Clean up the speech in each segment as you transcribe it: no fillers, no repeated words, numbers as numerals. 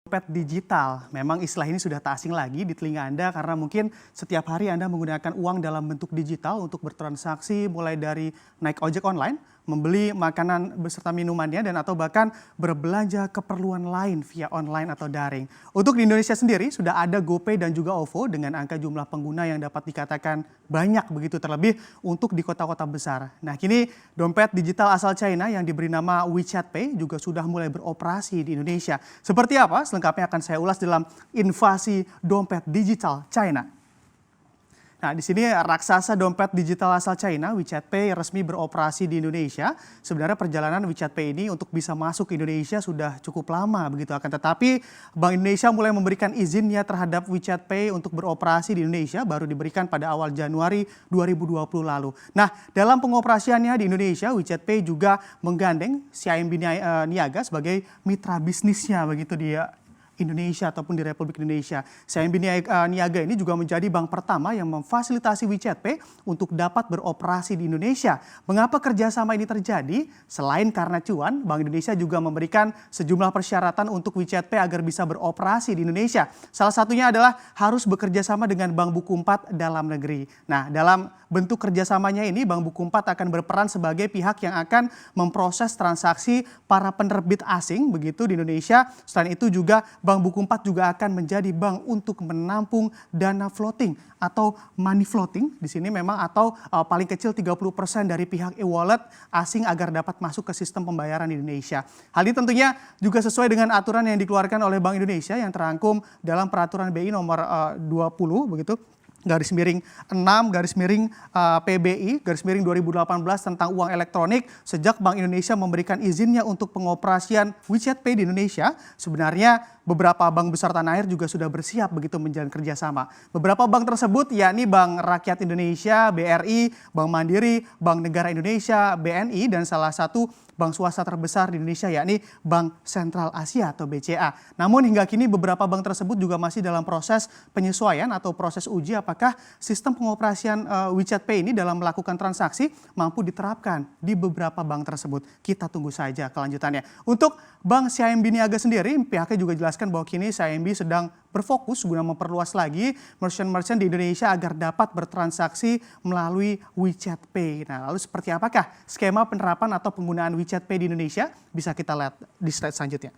Dompet digital, memang istilah ini sudah tak asing lagi di telinga Anda karena mungkin setiap hari Anda menggunakan uang dalam bentuk digital untuk bertransaksi mulai dari naik ojek online, membeli makanan beserta minumannya dan atau bahkan berbelanja keperluan lain via online atau daring. Untuk di Indonesia sendiri sudah ada GoPay dan juga OVO dengan angka jumlah pengguna yang dapat dikatakan banyak begitu terlebih untuk di kota-kota besar. Nah kini dompet digital asal China yang diberi nama WeChat Pay juga sudah mulai beroperasi di Indonesia. Seperti apa? Selengkapnya akan saya ulas dalam invasi dompet digital China. Nah, di sini raksasa dompet digital asal China, WeChat Pay resmi beroperasi di Indonesia. Sebenarnya perjalanan WeChat Pay ini untuk bisa masuk ke Indonesia sudah cukup lama begitu. Akan tetapi Bank Indonesia mulai memberikan izinnya terhadap WeChat Pay untuk beroperasi di Indonesia baru diberikan pada awal Januari 2020 lalu. Nah, dalam pengoperasiannya di Indonesia, WeChat Pay juga menggandeng CIMB Niaga sebagai mitra bisnisnya begitu dia. Indonesia ataupun di Republik Indonesia. CIMB Niaga ini juga menjadi bank pertama yang memfasilitasi WeChat Pay untuk dapat beroperasi di Indonesia. Mengapa kerjasama ini terjadi? Selain karena cuan, Bank Indonesia juga memberikan sejumlah persyaratan untuk WeChat Pay agar bisa beroperasi di Indonesia. Salah satunya adalah harus bekerja sama dengan Bank Buku 4 dalam negeri. Nah, dalam bentuk kerjasamanya ini, Bank Buku 4 akan berperan sebagai pihak yang akan memproses transaksi para penerbit asing begitu di Indonesia. Selain itu juga Bank Buku 4 juga akan menjadi bank untuk menampung dana floating atau money floating di sini memang atau paling kecil 30% dari pihak e-wallet asing agar dapat masuk ke sistem pembayaran di Indonesia. Hal ini tentunya juga sesuai dengan aturan yang dikeluarkan oleh Bank Indonesia yang terangkum dalam peraturan BI nomor 20 begitu. Garis miring 6 garis miring PBI garis miring 2018 tentang uang elektronik. Sejak Bank Indonesia memberikan izinnya untuk pengoperasian WeChat Pay di Indonesia, sebenarnya beberapa bank besar tanah air juga sudah bersiap begitu menjalin kerjasama. Beberapa bank tersebut yakni Bank Rakyat Indonesia, BRI, Bank Mandiri, Bank Negara Indonesia, BNI, dan salah satu bank swasta terbesar di Indonesia yakni Bank Sentral Asia atau BCA. Namun hingga kini beberapa bank tersebut juga masih dalam proses penyesuaian atau proses uji apakah sistem pengoperasian WeChat Pay ini dalam melakukan transaksi mampu diterapkan di beberapa bank tersebut. Kita tunggu saja kelanjutannya. Untuk Bank CIMB Niaga sendiri, pihaknya juga jelaskan bahwa kini CIMB sedang berfokus guna memperluas lagi merchant-merchant di Indonesia agar dapat bertransaksi melalui WeChat Pay. Nah, lalu seperti apakah skema penerapan atau penggunaan WeChat Pay di Indonesia? Bisa kita lihat di slide selanjutnya.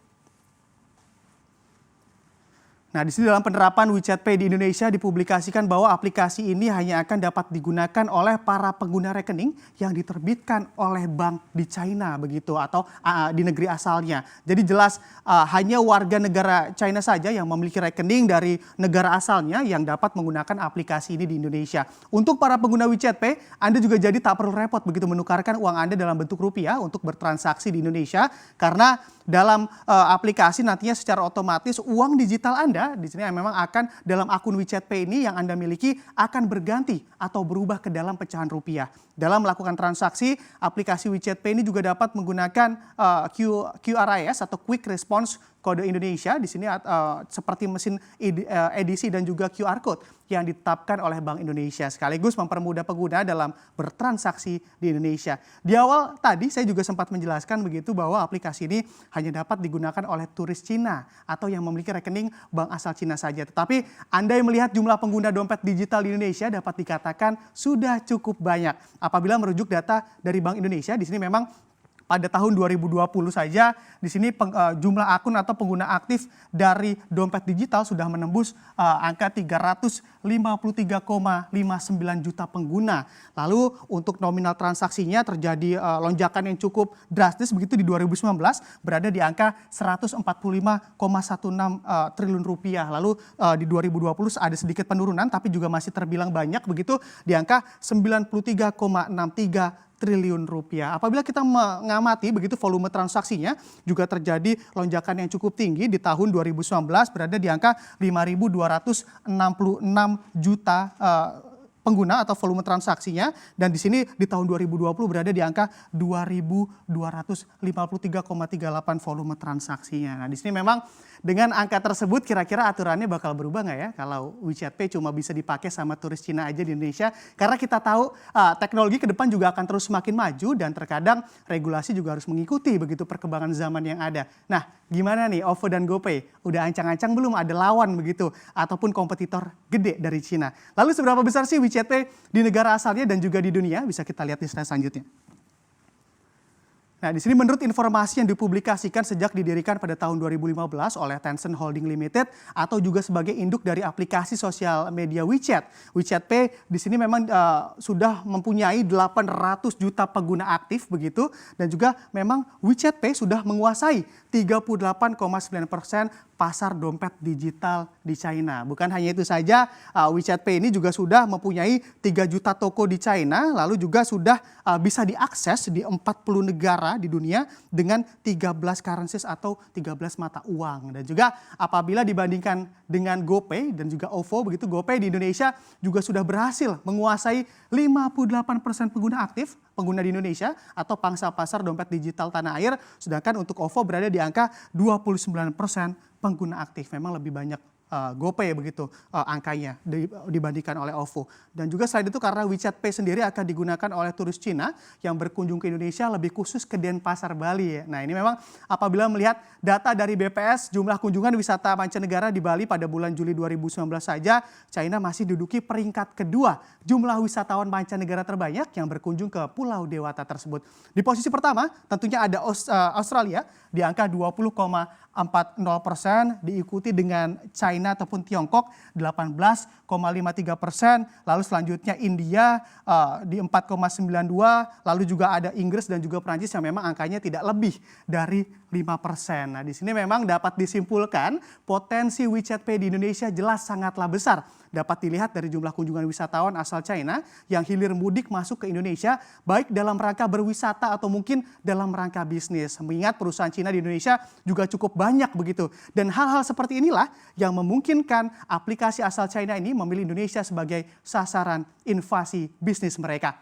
Nah, di sini dalam penerapan WeChat Pay di Indonesia dipublikasikan bahwa aplikasi ini hanya akan dapat digunakan oleh para pengguna rekening yang diterbitkan oleh bank di China begitu atau di negeri asalnya. Jadi jelas hanya warga negara China saja yang memiliki rekening dari negara asalnya yang dapat menggunakan aplikasi ini di Indonesia. Untuk para pengguna WeChat Pay, Anda juga jadi tak perlu repot begitu menukarkan uang Anda dalam bentuk rupiah untuk bertransaksi di Indonesia karena dalam aplikasi nantinya secara otomatis uang digital Anda di sini memang akan dalam akun WeChat Pay ini yang Anda miliki akan berganti atau berubah ke dalam pecahan rupiah. Dalam melakukan transaksi, aplikasi WeChat Pay ini juga dapat menggunakan QRIS atau Quick Response Kode Indonesia. Di sini seperti mesin edisi dan juga QR Code yang ditetapkan oleh Bank Indonesia sekaligus mempermudah pengguna dalam bertransaksi di Indonesia. Di awal tadi saya juga sempat menjelaskan begitu bahwa aplikasi ini hanya dapat digunakan oleh turis Cina atau yang memiliki rekening bank asal Cina saja. Tetapi Anda yang melihat jumlah pengguna dompet digital di Indonesia dapat dikatakan sudah cukup banyak. Apabila merujuk data dari Bank Indonesia, di sini memang pada tahun 2020 saja di sini jumlah akun atau pengguna aktif dari dompet digital sudah menembus angka 353,59 juta pengguna. Lalu untuk nominal transaksinya terjadi lonjakan yang cukup drastis begitu di 2019 berada di angka 145,16 triliun rupiah. Lalu di 2020 ada sedikit penurunan tapi juga masih terbilang banyak begitu di angka 93,63 triliun rupiah. Apabila kita mengamati begitu volume transaksinya juga terjadi lonjakan yang cukup tinggi di tahun 2019 berada di angka 5.266 juta pengguna atau volume transaksinya, dan di sini di tahun 2020 berada di angka 2.253,38 volume transaksinya. Nah, di sini memang dengan angka tersebut kira-kira aturannya bakal berubah nggak ya kalau WeChat Pay cuma bisa dipakai sama turis Cina aja di Indonesia? Karena kita tahu teknologi ke depan juga akan terus semakin maju dan terkadang regulasi juga harus mengikuti begitu perkembangan zaman yang ada. Nah, gimana nih OVO dan GoPay? Udah ancang-ancang belum ada lawan begitu ataupun kompetitor gede dari Cina? Lalu seberapa besar sih WeChat Pay di negara asalnya dan juga di dunia? Bisa kita lihat di slide selanjutnya. Nah, di sini menurut informasi yang dipublikasikan sejak didirikan pada tahun 2015 oleh Tencent Holding Limited atau juga sebagai induk dari aplikasi sosial media WeChat. WeChat Pay di sini memang sudah mempunyai 800 juta pengguna aktif begitu, dan juga memang WeChat Pay sudah menguasai 38,9% pasar dompet digital di China. Bukan hanya itu saja, WeChat Pay ini juga sudah mempunyai 3 juta toko di China, lalu juga sudah bisa diakses di 40 negara di dunia dengan 13 currencies atau 13 mata uang. Dan juga apabila dibandingkan dengan GoPay dan juga OVO begitu, GoPay di Indonesia juga sudah berhasil menguasai 58% pengguna aktif, pengguna di Indonesia atau pangsa pasar dompet digital tanah air, sedangkan untuk OVO berada di angka 29% pengguna aktif. Memang lebih banyak GoPay begitu angkanya dibandingkan oleh OVO. Dan juga selain itu karena WeChat Pay sendiri akan digunakan oleh turis Cina yang berkunjung ke Indonesia lebih khusus ke Denpasar, Bali. Nah, ini memang apabila melihat data dari BPS jumlah kunjungan wisata mancanegara di Bali pada bulan Juli 2019 saja, China masih duduki peringkat kedua jumlah wisatawan mancanegara terbanyak yang berkunjung ke Pulau Dewata tersebut. Di posisi pertama tentunya ada Australia di angka 20,40%, diikuti dengan China ataupun Tiongkok 18,53%, lalu selanjutnya India di 4,92%, lalu juga ada Inggris dan juga Prancis yang memang angkanya tidak lebih dari 5%. Nah, di sini memang dapat disimpulkan potensi WeChat Pay di Indonesia jelas sangatlah besar. Dapat dilihat dari jumlah kunjungan wisatawan asal China yang hilir mudik masuk ke Indonesia, baik dalam rangka berwisata atau mungkin dalam rangka bisnis. Mengingat perusahaan Cina di Indonesia juga cukup banyak begitu. Dan hal-hal seperti inilah yang memungkinkan aplikasi asal China ini memilih Indonesia sebagai sasaran invasi bisnis mereka.